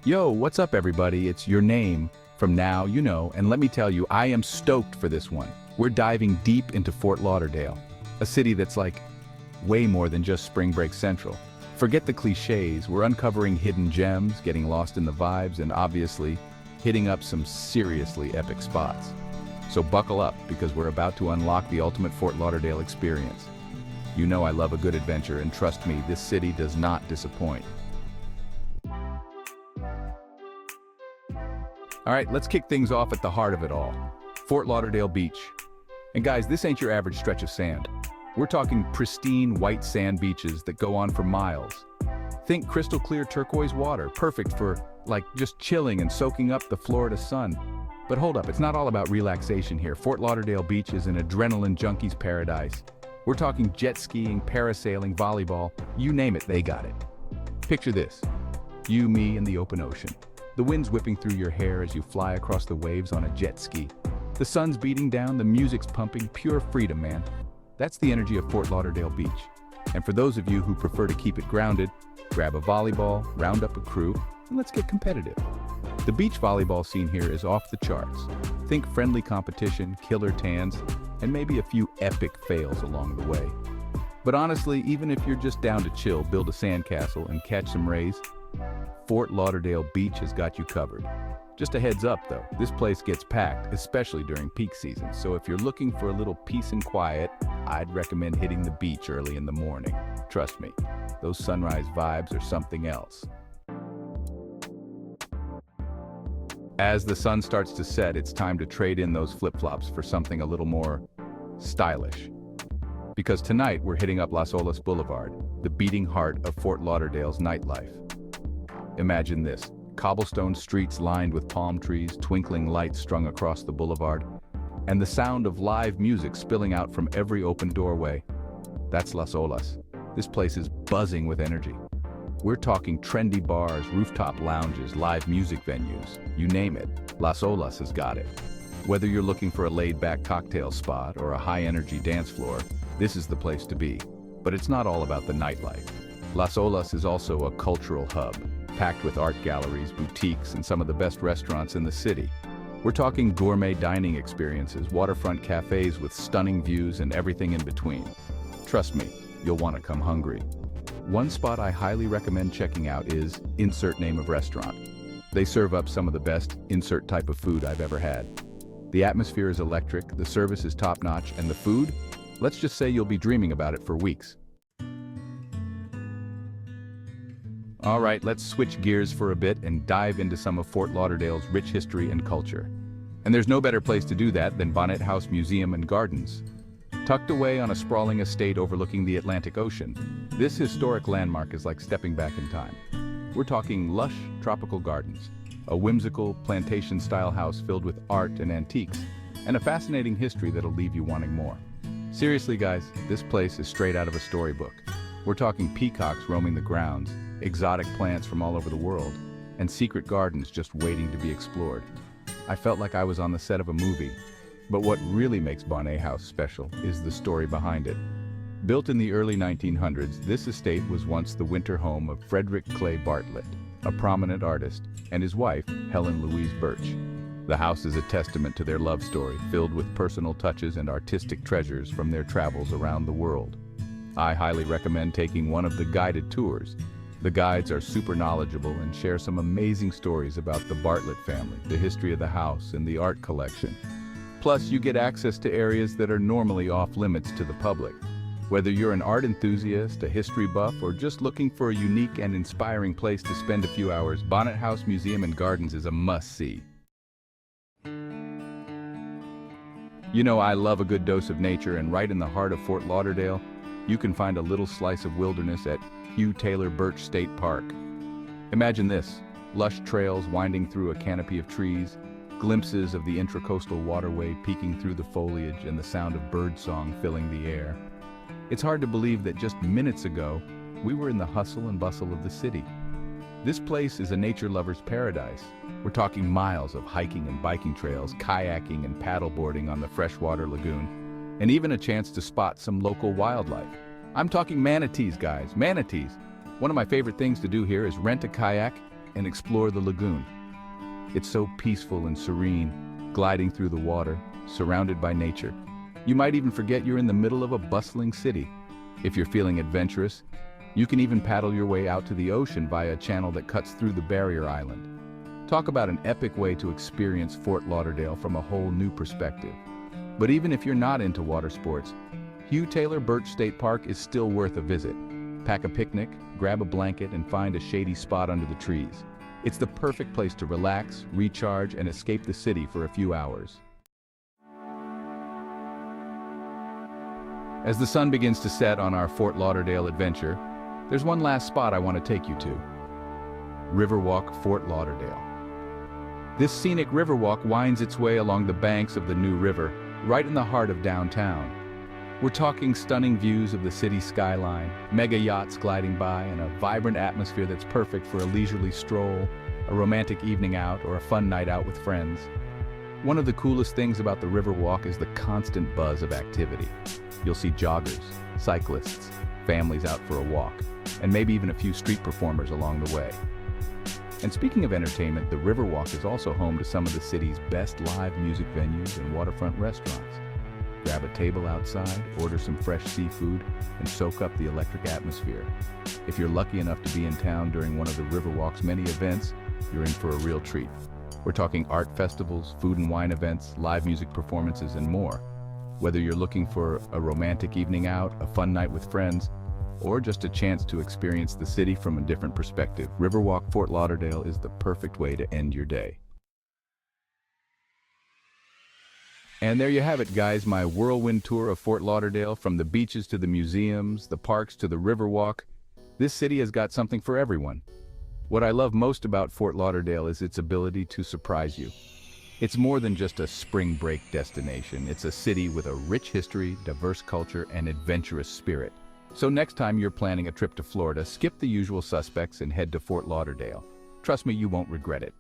Yo, what's up everybody? It's your name from now, and let me tell you, I am stoked for this one. We're diving deep into Fort Lauderdale, a city that's like way more than just Spring Break Central. Forget the cliches, we're uncovering hidden gems, getting lost in the vibes, and obviously, hitting up some seriously epic spots. So buckle up, because we're about to unlock the ultimate Fort Lauderdale experience. You know I love a good adventure, and trust me, this city does not disappoint. All right, let's kick things off at the heart of it all. Fort Lauderdale Beach. And guys, this ain't your average stretch of sand. We're talking pristine white sand beaches that go on for miles. Think crystal clear turquoise water, perfect for, just chilling and soaking up the Florida sun. But hold up, it's not all about relaxation here. Fort Lauderdale Beach is an adrenaline junkie's paradise. We're talking jet skiing, parasailing, volleyball, you name it, they got it. Picture this, you, me, and the open ocean. The wind's whipping through your hair as you fly across the waves on a jet ski. The sun's beating down, the music's pumping, pure freedom, man. That's the energy of Fort Lauderdale Beach. And for those of you who prefer to keep it grounded, grab a volleyball, round up a crew, and let's get competitive. The beach volleyball scene here is off the charts. Think friendly competition, killer tans, and maybe a few epic fails along the way. But honestly, even if you're just down to chill, build a sandcastle, and catch some rays, Fort Lauderdale Beach has got you covered. Just a heads up though, this place gets packed, especially during peak season, so if you're looking for a little peace and quiet, I'd recommend hitting the beach early in the morning. Trust me, those sunrise vibes are something else. As the sun starts to set, it's time to trade in those flip-flops for something a little more stylish. Because tonight we're hitting up Las Olas Boulevard, the beating heart of Fort Lauderdale's nightlife. Imagine this, cobblestone streets lined with palm trees, twinkling lights strung across the boulevard, and the sound of live music spilling out from every open doorway. That's Las Olas. This place is buzzing with energy. We're talking trendy bars, rooftop lounges, live music venues, you name it, Las Olas has got it. Whether you're looking for a laid-back cocktail spot or a high-energy dance floor, this is the place to be. But it's not all about the nightlife. Las Olas is also a cultural hub, packed with art galleries, boutiques, and some of the best restaurants in the city. We're talking gourmet dining experiences, waterfront cafes with stunning views, and everything in between. Trust me, you'll want to come hungry. One spot I highly recommend checking out is Insert Name of Restaurant. They serve up some of the best insert type of food I've ever had. The atmosphere is electric, the service is top-notch, and the food? Let's just say you'll be dreaming about it for weeks. All right, let's switch gears for a bit and dive into some of Fort Lauderdale's rich history and culture. And there's no better place to do that than Bonnet House Museum and Gardens. Tucked away on a sprawling estate overlooking the Atlantic Ocean, this historic landmark is like stepping back in time. We're talking lush, tropical gardens, a whimsical, plantation-style house filled with art and antiques, and a fascinating history that'll leave you wanting more. Seriously, guys, this place is straight out of a storybook. We're talking peacocks roaming the grounds, exotic plants from all over the world, and secret gardens just waiting to be explored. I felt like I was on the set of a movie. But what really makes Bonnet House special is the story behind it. Built in the early 1900s, this estate was once the winter home of Frederick Clay Bartlett, a prominent artist, and his wife, Helen Louise Birch. The house is a testament to their love story, filled with personal touches and artistic treasures from their travels around the world. I highly recommend taking one of the guided tours. The guides are super knowledgeable and share some amazing stories about the Bartlett family, the history of the house, and the art collection. Plus, you get access to areas that are normally off-limits to the public. Whether you're an art enthusiast, a history buff, or just looking for a unique and inspiring place to spend a few hours, Bonnet House Museum and Gardens is a must-see. You know I love a good dose of nature, and right in the heart of Fort Lauderdale, you can find a little slice of wilderness at Hugh Taylor Birch State Park. Imagine this, lush trails winding through a canopy of trees, glimpses of the intracoastal waterway peeking through the foliage, and the sound of birdsong filling the air. It's hard to believe that just minutes ago, we were in the hustle and bustle of the city. This place is a nature lover's paradise. We're talking miles of hiking and biking trails, kayaking and paddleboarding on the freshwater lagoon, and even a chance to spot some local wildlife. I'm talking manatees, guys, manatees. One of my favorite things to do here is rent a kayak and explore the lagoon. It's so peaceful and serene, gliding through the water, surrounded by nature. You might even forget you're in the middle of a bustling city. If you're feeling adventurous, you can even paddle your way out to the ocean via a channel that cuts through the barrier island. Talk about an epic way to experience Fort Lauderdale from a whole new perspective. But even if you're not into water sports, Hugh Taylor Birch State Park is still worth a visit. Pack a picnic, grab a blanket, and find a shady spot under the trees. It's the perfect place to relax, recharge, and escape the city for a few hours. As the sun begins to set on our Fort Lauderdale adventure, there's one last spot I want to take you to. Riverwalk, Fort Lauderdale. This scenic riverwalk winds its way along the banks of the New River, right in the heart of downtown. We're talking stunning views of the city skyline, mega yachts gliding by, and a vibrant atmosphere that's perfect for a leisurely stroll, a romantic evening out, or a fun night out with friends. One of the coolest things about the Riverwalk is the constant buzz of activity. You'll see joggers, cyclists, families out for a walk, and maybe even a few street performers along the way. And speaking of entertainment, the Riverwalk is also home to some of the city's best live music venues and waterfront restaurants. Grab a table outside, order some fresh seafood, and soak up the electric atmosphere. If you're lucky enough to be in town during one of the Riverwalk's many events, you're in for a real treat. We're talking art festivals, food and wine events, live music performances, and more. Whether you're looking for a romantic evening out, a fun night with friends, or just a chance to experience the city from a different perspective, Riverwalk Fort Lauderdale is the perfect way to end your day. And there you have it, guys, my whirlwind tour of Fort Lauderdale, from the beaches to the museums, the parks to the Riverwalk. This city has got something for everyone. What I love most about Fort Lauderdale is its ability to surprise you. It's more than just a spring break destination. It's a city with a rich history, diverse culture, and adventurous spirit. So next time you're planning a trip to Florida, skip the usual suspects and head to Fort Lauderdale. Trust me, you won't regret it.